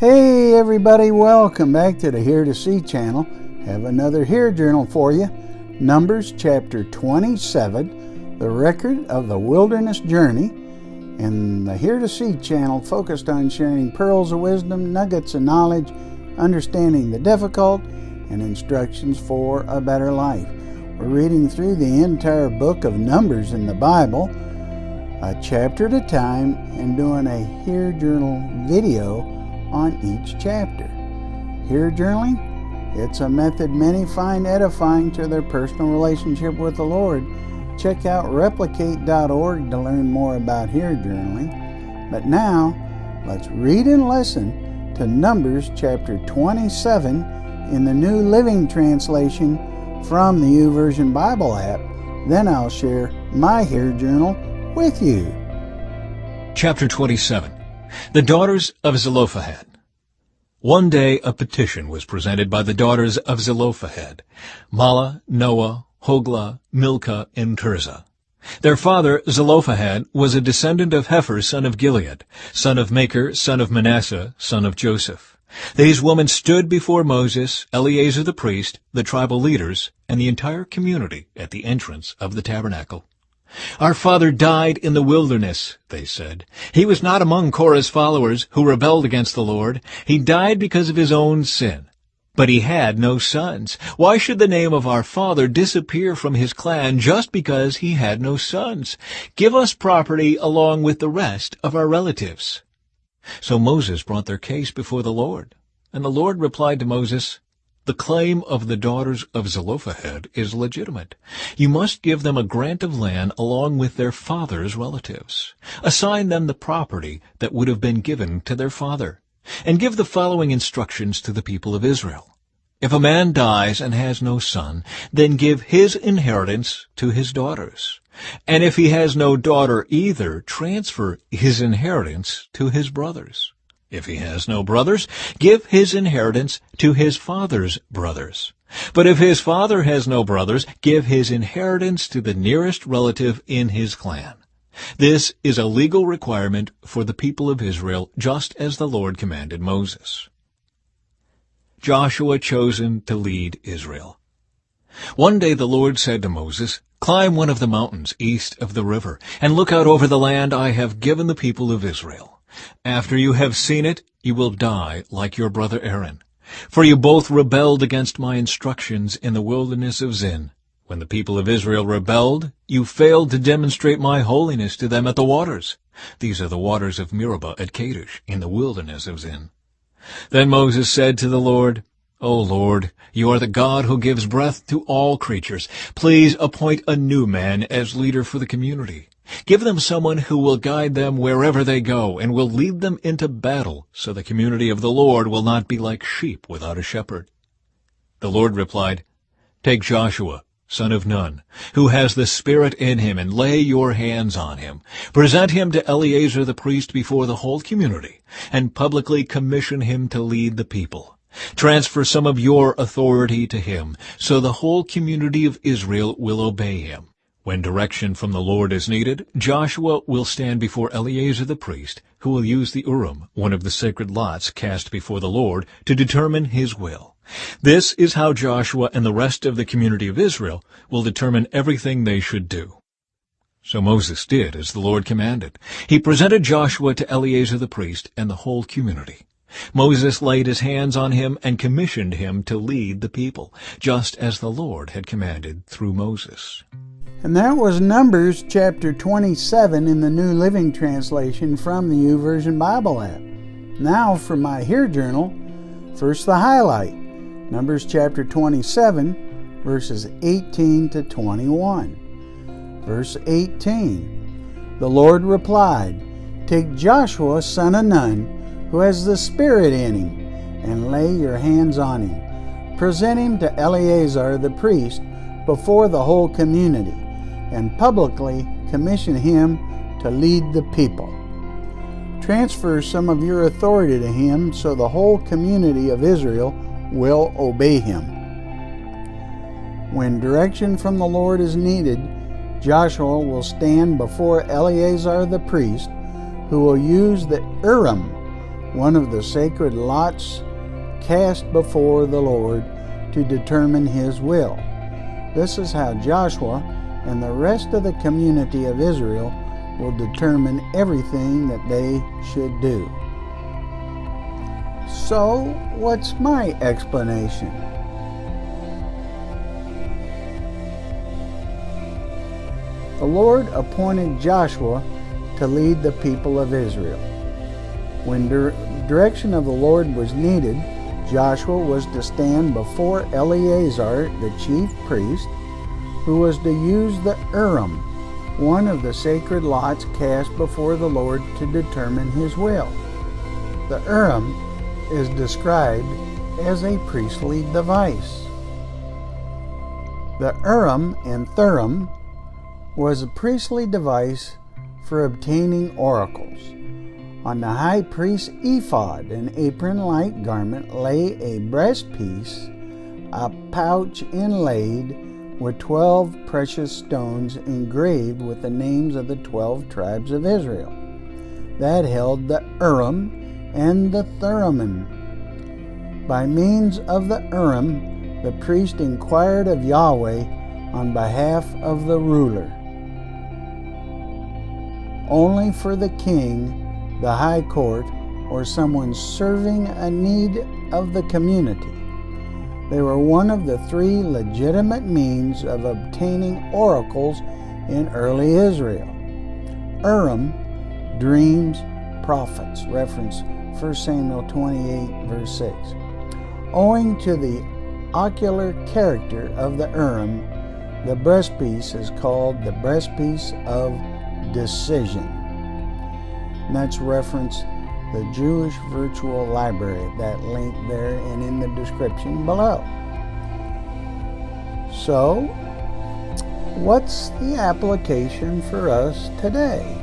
Hey everybody, welcome back to the Here to See channel. Have another Here Journal for you. Numbers chapter 27, the record of the wilderness journey. And the Here to See channel focused on sharing pearls of wisdom, nuggets of knowledge, understanding the difficult, and instructions for a better life. We're reading through the entire book of Numbers in the Bible, a chapter at a time, and doing a Here Journal video on each chapter. Here journaling, it's a method many find edifying to their personal relationship with the Lord. Check out replicate.org to learn more about here journaling. But now, let's read and listen to Numbers chapter 27 in the New Living Translation from the YouVersion Bible app. Then I'll share my Here Journal with you. Chapter 27. The Daughters of Zelophehad. One day a petition was presented by the daughters of Zelophehad, Mahlah, Noah, Hoglah, Milcah, and Tirzah. Their father, Zelophehad, was a descendant of Hefer, son of Gilead, son of Machir, son of Manasseh, son of Joseph. These women stood before Moses, Eleazar the priest, the tribal leaders, and the entire community at the entrance of the tabernacle. "Our father died in the wilderness," they said. "He was not among Korah's followers who rebelled against the Lord. He died because of his own sin. But he had no sons. Why should the name of our father disappear from his clan just because he had no sons? Give us property along with the rest of our relatives." So Moses brought their case before the Lord. And the Lord replied to Moses, "The claim of the daughters of Zelophehad is legitimate. You must give them a grant of land along with their father's relatives. Assign them the property that would have been given to their father. And give the following instructions to the people of Israel. If a man dies and has no son, then give his inheritance to his daughters. And if he has no daughter either, transfer his inheritance to his brothers. If he has no brothers, give his inheritance to his father's brothers. But if his father has no brothers, give his inheritance to the nearest relative in his clan. This is a legal requirement for the people of Israel, just as the Lord commanded Moses." Joshua chosen to lead Israel. One day the Lord said to Moses, "Climb one of the mountains east of the river, and look out over the land I have given the people of Israel. After you have seen it, you will die like your brother Aaron. For you both rebelled against my instructions in the wilderness of Zin. When the people of Israel rebelled, you failed to demonstrate my holiness to them at the waters. These are the waters of Meribah at Kadesh in the wilderness of Zin." Then Moses said to the Lord, "O Lord, you are the God who gives breath to all creatures. Please appoint a new man as leader for the community. Give them someone who will guide them wherever they go and will lead them into battle, so the community of the Lord will not be like sheep without a shepherd." The Lord replied, "Take Joshua, son of Nun, who has the Spirit in him, and lay your hands on him. Present him to Eleazar the priest before the whole community, and publicly commission him to lead the people. Transfer some of your authority to him, so the whole community of Israel will obey him. When direction from the Lord is needed, Joshua will stand before Eleazar the priest, who will use the Urim, one of the sacred lots cast before the Lord, to determine his will. This is how Joshua and the rest of the community of Israel will determine everything they should do." So Moses did as the Lord commanded. He presented Joshua to Eleazar the priest and the whole community. Moses laid his hands on him and commissioned him to lead the people, just as the Lord had commanded through Moses. And that was Numbers chapter 27 in the New Living Translation from the YouVersion Bible app. Now for my Here Journal, first the highlight, Numbers chapter 27, verses 18 to 21. Verse 18, the Lord replied, "Take Joshua, son of Nun, who has the Spirit in him, and lay your hands on him. Present him to Eleazar the priest before the whole community, and publicly commission him to lead the people. Transfer some of your authority to him so the whole community of Israel will obey him. When direction from the Lord is needed, Joshua will stand before Eleazar the priest, who will use the Urim, one of the sacred lots cast before the Lord to determine His will. This is how Joshua and the rest of the community of Israel will determine everything that they should do. So, what's my explanation? The Lord appointed Joshua to lead the people of Israel. When direction of the Lord was needed, Joshua was to stand before Eleazar, the chief priest, who was to use the Urim, one of the sacred lots cast before the Lord to determine His will. The Urim is described as a priestly device. The Urim and Thummim was a priestly device for obtaining oracles. On the high priest's ephod, an apron-like garment, lay a breastpiece, a pouch inlaid with 12 precious stones engraved with the names of the 12 tribes of Israel, that held the Urim and the Thummim. By means of the Urim, the priest inquired of Yahweh on behalf of the ruler. Only for the king, the high court, or someone serving a need of the community. They were one of the 3 legitimate means of obtaining oracles in early Israel. Urim, dreams, prophets, reference 1 Samuel 28, verse 6. Owing to the ocular character of the Urim, the breastpiece is called the breastpiece of decision. And that's reference the Jewish Virtual Library, that link there and in the description below. So, what's the application for us today?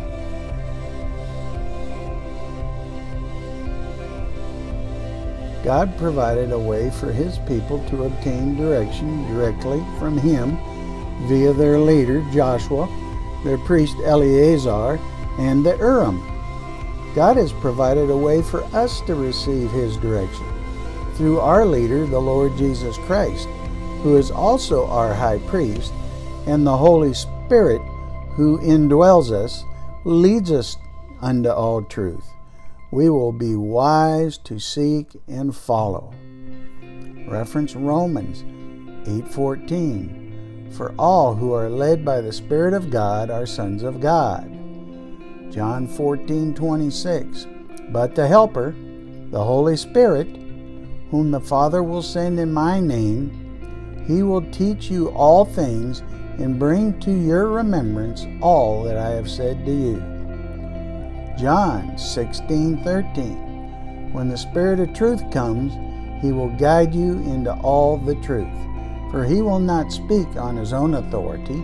God provided a way for His people to obtain direction directly from Him via their leader, Joshua, their priest, Eleazar, and the Urim. God has provided a way for us to receive His direction through our leader, the Lord Jesus Christ, who is also our high priest, and the Holy Spirit, who indwells us, leads us unto all truth. We will be wise to seek and follow. Reference Romans 8:14. For all who are led by the Spirit of God are sons of God. John 14:26. But the Helper, the Holy Spirit, whom the Father will send in my name, He will teach you all things and bring to your remembrance all that I have said to you. John 16:13. When the Spirit of truth comes, He will guide you into all the truth. For He will not speak on His own authority,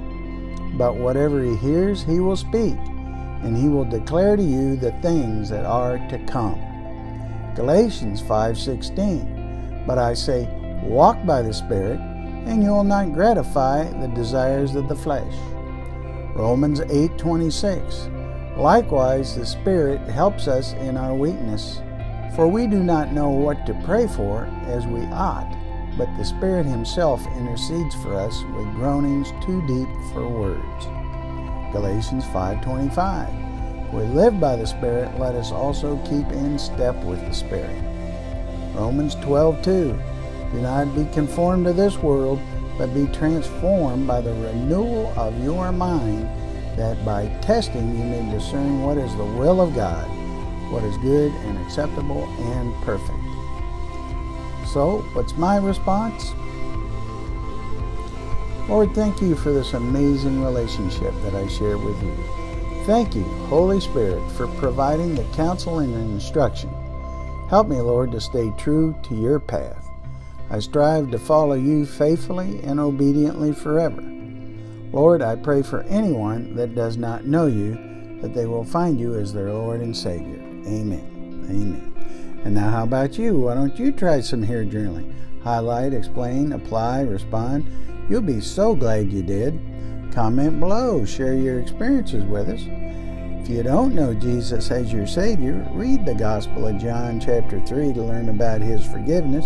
but whatever He hears, He will speak, and He will declare to you the things that are to come. Galatians 5:16. But I say, walk by the Spirit, and you will not gratify the desires of the flesh. Romans 8:26. Likewise, the Spirit helps us in our weakness, for we do not know what to pray for as we ought, but the Spirit Himself intercedes for us with groanings too deep for words. Galatians 5:25. If we live by the Spirit, let us also keep in step with the Spirit. Romans 12:2. Do not be conformed to this world, but be transformed by the renewal of your mind, that by testing you may discern what is the will of God, what is good and acceptable and perfect. So, what's my response? Lord, thank you for this amazing relationship that I share with you. Thank you, Holy Spirit, for providing the counsel and instruction. Help me, Lord, to stay true to your path. I strive to follow you faithfully and obediently forever. Lord, I pray for anyone that does not know you, that they will find you as their Lord and Savior. Amen. Amen. And now how about you? Why don't you try some hair journaling? Highlight, explain, apply, respond. You'll be so glad you did. Comment below. Share your experiences with us. If you don't know Jesus as your Savior, read the Gospel of John chapter 3 to learn about His forgiveness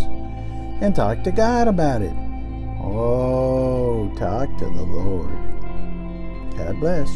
and talk to God about it. Oh, talk to the Lord. God bless.